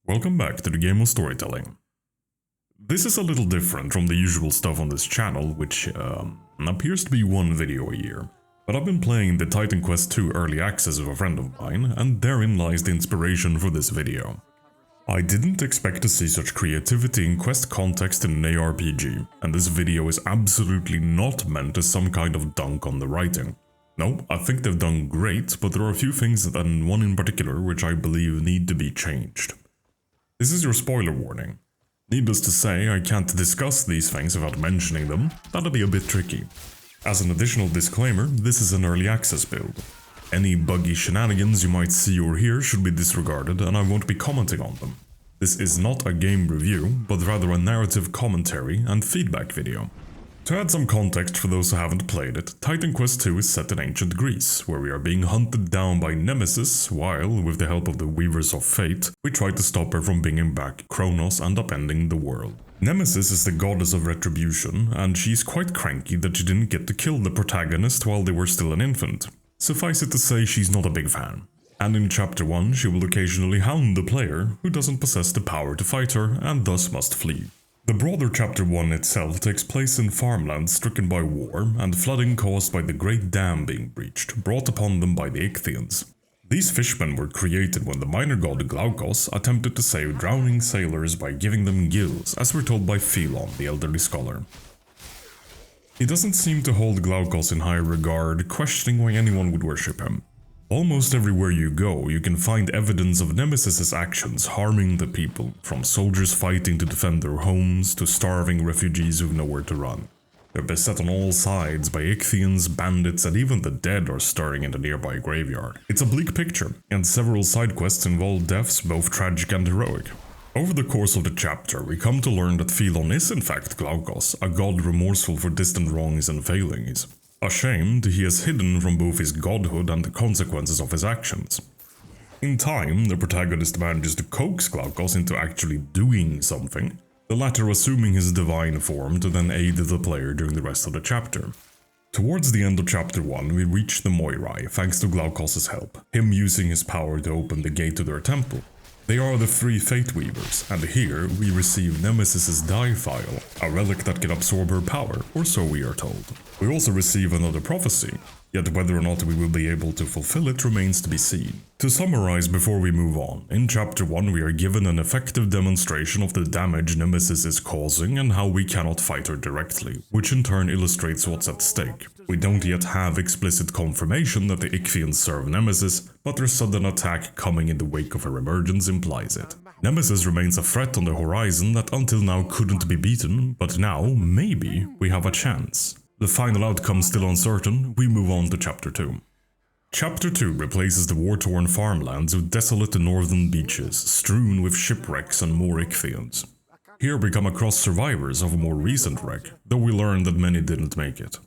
Welcome back to the game of storytelling. This is a little different from the usual stuff on this channel, which appears to be one video a year. But I've been playing the Titan Quest 2 early access with a friend of mine, and therein lies the inspiration for this video. I didn't expect to see such creativity in quest context in an ARPG, and this video is absolutely not meant as some kind of dunk on the writing. No, I think they've done great, but there are a few things, and one in particular, which I believe need to be changed. This is your spoiler warning. Needless to say, I can't discuss these things without mentioning them. That'll be a bit tricky. As an additional disclaimer, this is an early access build. Any buggy shenanigans you might see or hear should be disregarded, and I won't be commenting on them. This is not a game review, but rather a narrative commentary and feedback video. To add some context for those who haven't played it, Titan Quest 2 is set in ancient Greece, where we are being hunted down by Nemesis, while, with the help of the Weavers of Fate, we try to stop her from bringing back Kronos and upending the world. Nemesis is the goddess of retribution, and she's quite cranky that she didn't get to kill the protagonist while they were still an infant. Suffice it to say, she's not a big fan. And in Chapter 1, she will occasionally hound the player, who doesn't possess the power to fight her, and thus must flee. The broader Chapter 1 itself takes place in farmlands stricken by war and flooding caused by the Great Dam being breached, brought upon them by the Ichthyans. These fishmen were created when the minor god Glaukos attempted to save drowning sailors by giving them gills, as we're told by Philon, the elderly scholar. He doesn't seem to hold Glaukos in high regard, questioning why anyone would worship him. Almost everywhere you go, you can find evidence of Nemesis's actions harming the people, from soldiers fighting to defend their homes to starving refugees who've nowhere to run. They're beset on all sides by Ichthyans, bandits, and even the dead are stirring in the nearby graveyard. It's a bleak picture, and several side quests involve deaths both tragic and heroic. Over the course of the chapter, we come to learn that Philon is in fact Glaukos, a god remorseful for distant wrongs and failings. Ashamed, he is hidden from both his godhood and the consequences of his actions. In time, the protagonist manages to coax Glaukos into actually doing something, the latter assuming his divine form to then aid the player during the rest of the chapter. Towards the end of Chapter 1, we reach the Moirai, thanks to Glaukos' help, him using his power to open the gate to their temple. They are the three Fate Weavers, and here we receive Nemesis' Die File, a relic that can absorb her power, or so we are told. We also receive another prophecy, yet whether or not we will be able to fulfill it remains to be seen. To summarize before we move on, in Chapter 1 we are given an effective demonstration of the damage Nemesis is causing and how we cannot fight her directly, which in turn illustrates what's at stake. We don't yet have explicit confirmation that the Ichthyans serve Nemesis, but their sudden attack coming in the wake of her emergence implies it. Nemesis remains a threat on the horizon that until now couldn't be beaten, but now, maybe, we have a chance. The final outcome still uncertain, we move on to Chapter 2. Chapter 2 replaces the war-torn farmlands with desolate northern beaches, strewn with shipwrecks and more Ichthyans. Here we come across survivors of a more recent wreck, though we learn that many didn't make it.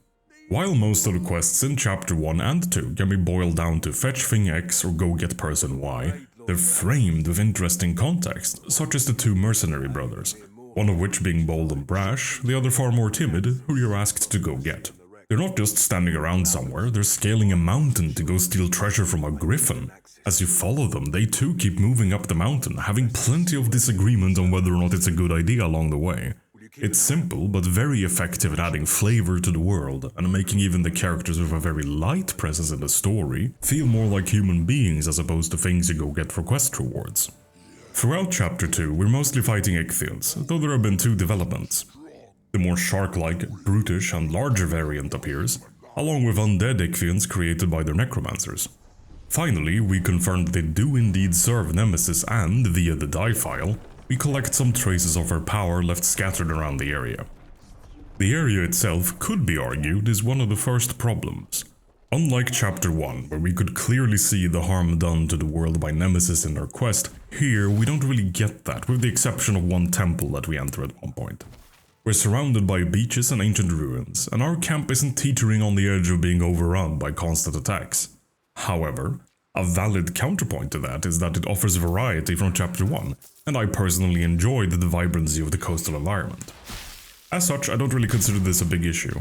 While most of the quests in Chapter 1 and 2 can be boiled down to fetch thing X or go get person Y, they're framed with interesting context, such as the two mercenary brothers, one of which being bold and brash, the other far more timid, who you're asked to go get. They're not just standing around somewhere, they're scaling a mountain to go steal treasure from a griffin. As you follow them, they too keep moving up the mountain, having plenty of disagreement on whether or not it's a good idea along the way. It's simple, but very effective at adding flavor to the world, and making even the characters with a very light presence in the story feel more like human beings as opposed to things you go get for quest rewards. Throughout Chapter 2, we're mostly fighting Ichthyans, though there have been two developments. The more shark-like, brutish and larger variant appears, along with undead Ichthyans created by their necromancers. Finally, we confirm that they do indeed serve Nemesis and, via the Die File, we collect some traces of her power left scattered around the area. The area itself, could be argued, is one of the first problems. Unlike Chapter 1, where we could clearly see the harm done to the world by Nemesis in her quest, here we don't really get that, with the exception of one temple that we enter at one point. We're surrounded by beaches and ancient ruins, and our camp isn't teetering on the edge of being overrun by constant attacks. However, a valid counterpoint to that is that it offers variety from Chapter 1, and I personally enjoyed the vibrancy of the coastal environment. As such, I don't really consider this a big issue,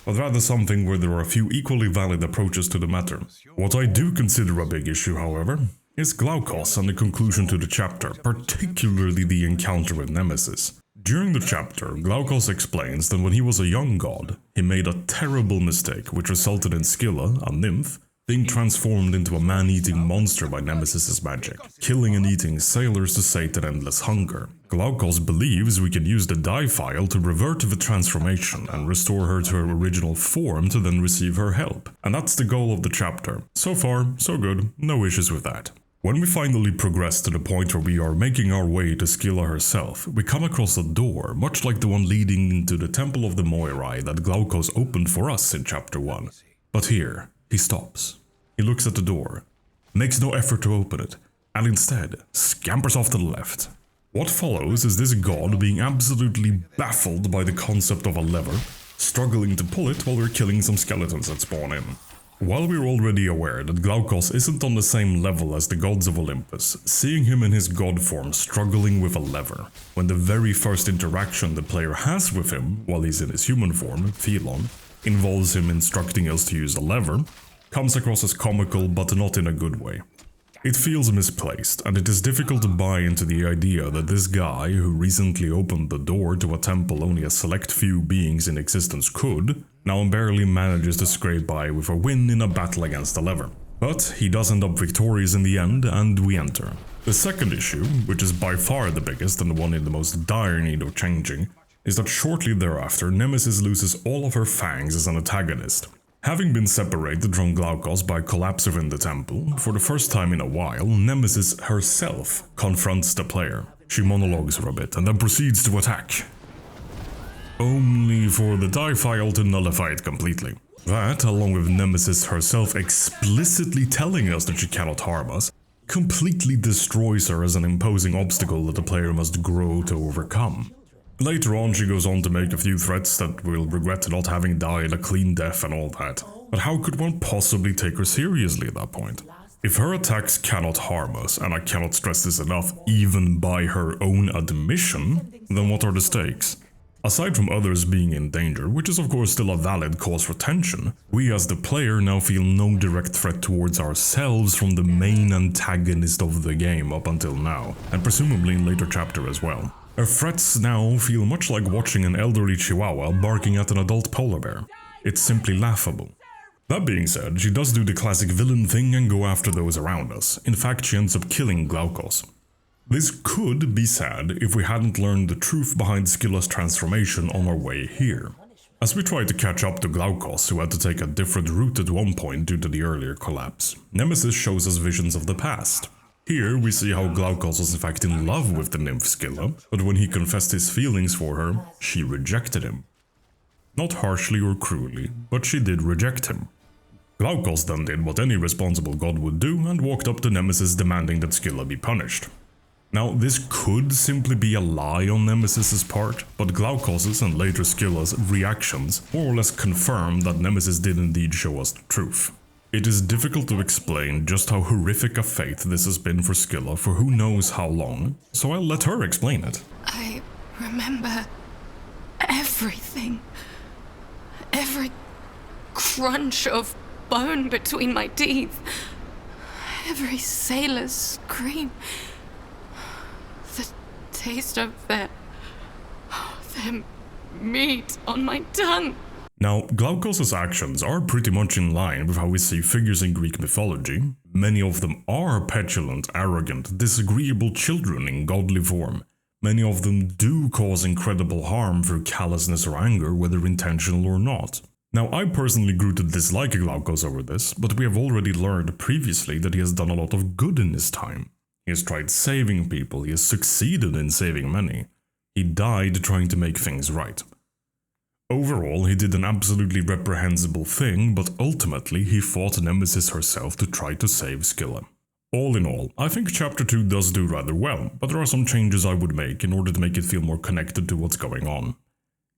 but rather something where there are a few equally valid approaches to the matter. What I do consider a big issue, however, is Glaukos and the conclusion to the chapter, particularly the encounter with Nemesis. During the chapter, Glaukos explains that when he was a young god, he made a terrible mistake which resulted in Scylla, a nymph, being transformed into a man-eating monster by Nemesis' magic, killing and eating sailors to sate endless hunger. Glaukos believes we can use the die file to revert the transformation and restore her to her original form to then receive her help. And that's the goal of the chapter. So far, so good, no issues with that. When we finally progress to the point where we are making our way to Scylla herself, we come across a door, much like the one leading into the Temple of the Moirai that Glaukos opened for us in chapter 1. But here, he stops. He looks at the door, makes no effort to open it, and instead scampers off to the left. What follows is this god being absolutely baffled by the concept of a lever, struggling to pull it while we're killing some skeletons that spawn in. While we're already aware that Glaukos isn't on the same level as the gods of Olympus, seeing him in his god form struggling with a lever, when the very first interaction the player has with him while he's in his human form, Phelon, involves him instructing us to use a lever, comes across as comical but not in a good way. It feels misplaced, and it is difficult to buy into the idea that this guy, who recently opened the door to a temple only a select few beings in existence could, now barely manages to scrape by with a win in a battle against the lever. But he does end up victorious in the end, and we enter. The second issue, which is by far the biggest and the one in the most dire need of changing, is that shortly thereafter Nemesis loses all of her fangs as an antagonist. Having been separated from Glaukos by collapse within the temple, for the first time in a while, Nemesis herself confronts the player. She monologues for a bit and then proceeds to attack. Only for the die file to nullify it completely. That, along with Nemesis herself explicitly telling us that she cannot harm us, completely destroys her as an imposing obstacle that the player must grow to overcome. Later on, she goes on to make a few threats that we'll regret not having died a clean death and all that. But how could one possibly take her seriously at that point? If her attacks cannot harm us, and I cannot stress this enough, even by her own admission, then what are the stakes? Aside from others being in danger, which is of course still a valid cause for tension, we as the player now feel no direct threat towards ourselves from the main antagonist of the game up until now, and presumably in later chapter as well. Her threats now feel much like watching an elderly chihuahua barking at an adult polar bear. It's simply laughable. That being said, she does do the classic villain thing and go after those around us. In fact, she ends up killing Glaukos. This could be sad if we hadn't learned the truth behind Scylla's transformation on our way here. As we try to catch up to Glaukos, who had to take a different route at one point due to the earlier collapse, Nemesis shows us visions of the past. Here we see how Glaukos was in fact in love with the nymph Scylla, but when he confessed his feelings for her, she rejected him. Not harshly or cruelly, but she did reject him. Glaukos then did what any responsible god would do and walked up to Nemesis demanding that Scylla be punished. Now, this could simply be a lie on Nemesis' part, but Glaukos' and later Scylla's reactions more or less confirm that Nemesis did indeed show us the truth. It is difficult to explain just how horrific a fate this has been for Scylla for who knows how long, so I'll let her explain it. I remember everything. Every crunch of bone between my teeth. Every sailor's scream. The taste of their meat on my tongue. Now, Glaukos' actions are pretty much in line with how we see figures in Greek mythology. Many of them are petulant, arrogant, disagreeable children in godly form. Many of them do cause incredible harm through callousness or anger, whether intentional or not. Now, I personally grew to dislike Glaukos over this, but we have already learned previously that he has done a lot of good in his time. He has tried saving people, he has succeeded in saving many. He died trying to make things right. Overall, he did an absolutely reprehensible thing, but ultimately he fought Nemesis herself to try to save Scylla. All in all, I think Chapter 2 does do rather well, but there are some changes I would make in order to make it feel more connected to what's going on.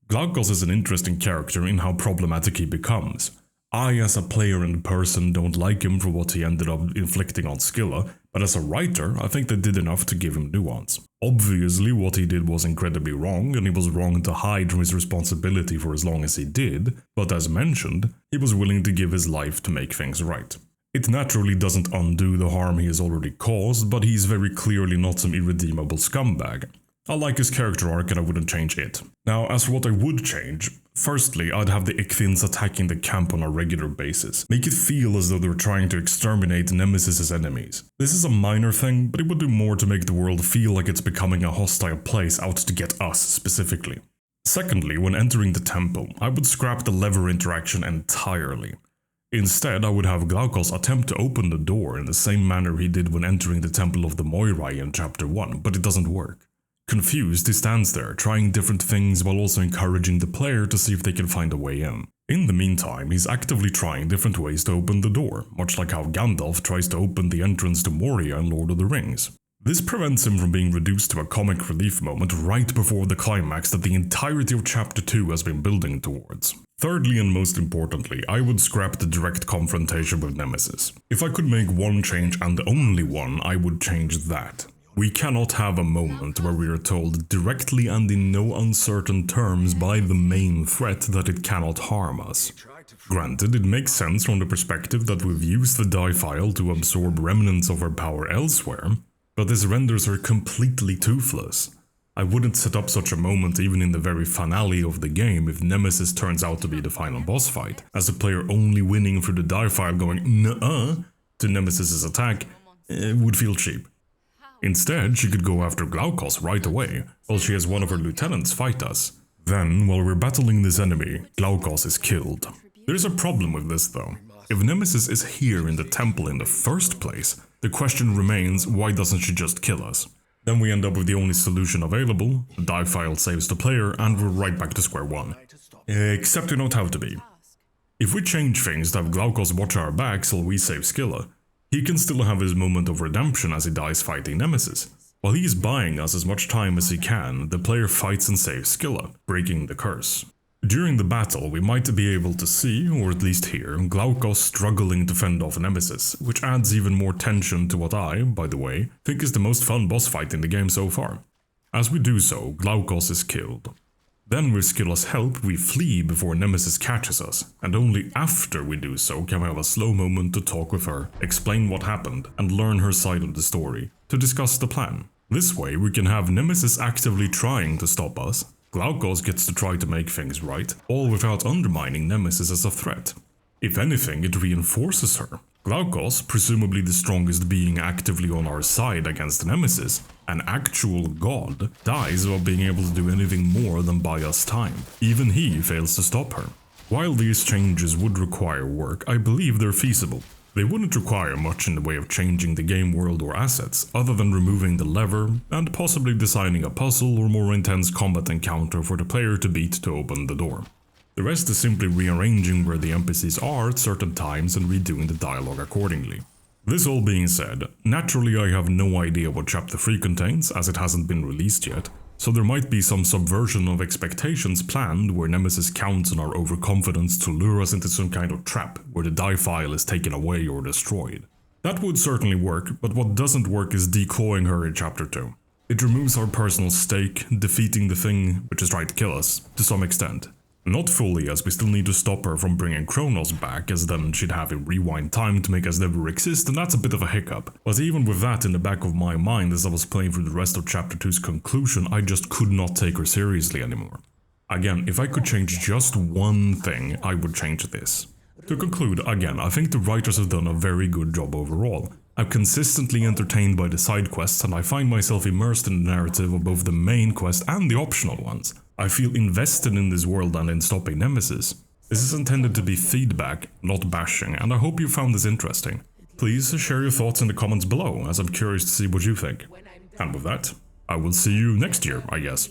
Glaukos is an interesting character in how problematic he becomes. I, as a player and person, don't like him for what he ended up inflicting on Scylla, but as a writer, I think they did enough to give him nuance. Obviously, what he did was incredibly wrong, and he was wrong to hide from his responsibility for as long as he did, but as mentioned, he was willing to give his life to make things right. It naturally doesn't undo the harm he has already caused, but he's very clearly not some irredeemable scumbag. I like his character arc and I wouldn't change it. Now, as for what I would change, firstly, I'd have the Ichthins attacking the camp on a regular basis. Make it feel as though they're trying to exterminate Nemesis' enemies. This is a minor thing, but it would do more to make the world feel like it's becoming a hostile place out to get us specifically. Secondly, when entering the temple, I would scrap the lever interaction entirely. Instead, I would have Glaukos attempt to open the door in the same manner he did when entering the Temple of the Moirai in Chapter 1, but it doesn't work. Confused, he stands there, trying different things while also encouraging the player to see if they can find a way in. In the meantime, he's actively trying different ways to open the door, much like how Gandalf tries to open the entrance to Moria in Lord of the Rings. This prevents him from being reduced to a comic relief moment right before the climax that the entirety of Chapter 2 has been building towards. Thirdly and most importantly, I would scrap the direct confrontation with Nemesis. If I could make one change and only one, I would change that. We cannot have a moment where we are told directly and in no uncertain terms by the main threat that it cannot harm us. Granted, it makes sense from the perspective that we've used the die file to absorb remnants of our power elsewhere, but this renders her completely toothless. I wouldn't set up such a moment even in the very finale of the game if Nemesis turns out to be the final boss fight, as the player only winning through the die file going "nuh-uh" to Nemesis' attack would feel cheap. Instead, she could go after Glaukos right away, while she has one of her lieutenants fight us. Then, while we're battling this enemy, Glaukos is killed. There's a problem with this though. If Nemesis is here in the temple in the first place, the question remains, why doesn't she just kill us? Then we end up with the only solution available, the die file saves the player, and we're right back to square one. Except we don't have to be. If we change things to have Glaukos watch our backs while we save Scylla, he can still have his moment of redemption as he dies fighting Nemesis. While he is buying us as much time as he can, the player fights and saves Scylla, breaking the curse. During the battle, we might be able to see, or at least hear, Glaukos struggling to fend off Nemesis, which adds even more tension to what I, by the way, think is the most fun boss fight in the game so far. As we do so, Glaukos is killed. Then with Scylla's help, we flee before Nemesis catches us, and only after we do so can we have a slow moment to talk with her, explain what happened, and learn her side of the story, to discuss the plan. This way we can have Nemesis actively trying to stop us, Glaukos gets to try to make things right, all without undermining Nemesis as a threat. If anything, it reinforces her. Glaukos, presumably the strongest being actively on our side against Nemesis, an actual god, dies without being able to do anything more than buy us time. Even he fails to stop her. While these changes would require work, I believe they're feasible. They wouldn't require much in the way of changing the game world or assets, other than removing the lever and possibly designing a puzzle or more intense combat encounter for the player to beat to open the door. The rest is simply rearranging where the NPCs are at certain times and redoing the dialogue accordingly. This all being said, naturally I have no idea what Chapter 3 contains, as it hasn't been released yet, so there might be some subversion of expectations planned where Nemesis counts on our overconfidence to lure us into some kind of trap where the die file is taken away or destroyed. That would certainly work, but what doesn't work is decoying her in Chapter 2. It removes our personal stake, defeating the thing which is trying to kill us, to some extent. Not fully, as we still need to stop her from bringing Kronos back, as then she'd have a rewind time to make us never exist, and that's a bit of a hiccup. But even with that in the back of my mind as I was playing through the rest of Chapter 2's conclusion, I just could not take her seriously anymore. Again, if I could change just one thing, I would change this. To conclude, again, I think the writers have done a very good job overall. I'm consistently entertained by the side quests and I find myself immersed in the narrative of both the main quest and the optional ones. I feel invested in this world and in stopping Nemesis. This is intended to be feedback, not bashing, and I hope you found this interesting. Please share your thoughts in the comments below, as I'm curious to see what you think. And with that, I will see you next year, I guess.